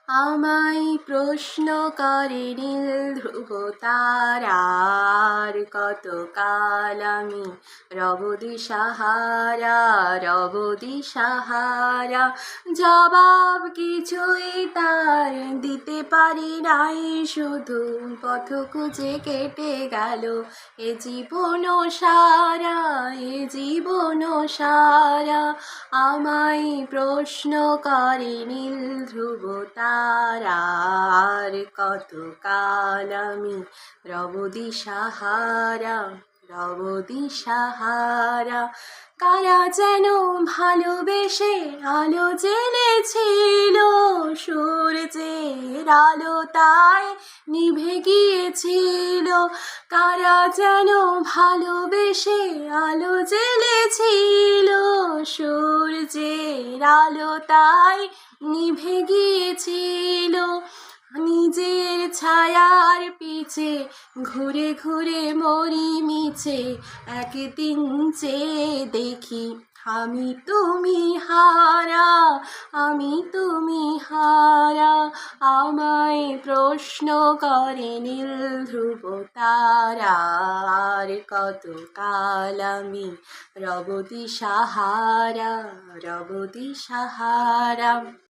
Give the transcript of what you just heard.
আমায় প্রশ্ন করে নীল ধ্রুব তারার, কতকাল আমি রব দিশাহারা, রব দিশাহারা। জবাব কিছুই তার দিতে পারি নাই, শুধু পথ খুঁজে কেটে গেল এ জীবন সারা, এ জীবন সারা। আমায় প্রশ্ন করে নীল ধ্রুব তারার, কতকাল আমি রব দিশাহারা, রব দিশাহারা। কারা যেন ভালোবেসে আলো জ্বেলেছিল, সূর্যের আলো তাই নিভে গিয়েছিল। কারা যেন ভালোবেসে আলো জ্বেলেছিল, সূর্যের আলো তাই নিভে গিয়েছিল। নিজের ছায়ার পিছে ঘুরে ঘুরে মরি মিছে, একদিন চেয়ে দেখি আমি তুমি হারা, আমি তুমি হারা। আমায় প্রশ্ন করে নীল ধ্রুব তারার, কতকাল আমি রব দিশাহারা, রব দিশাহারা।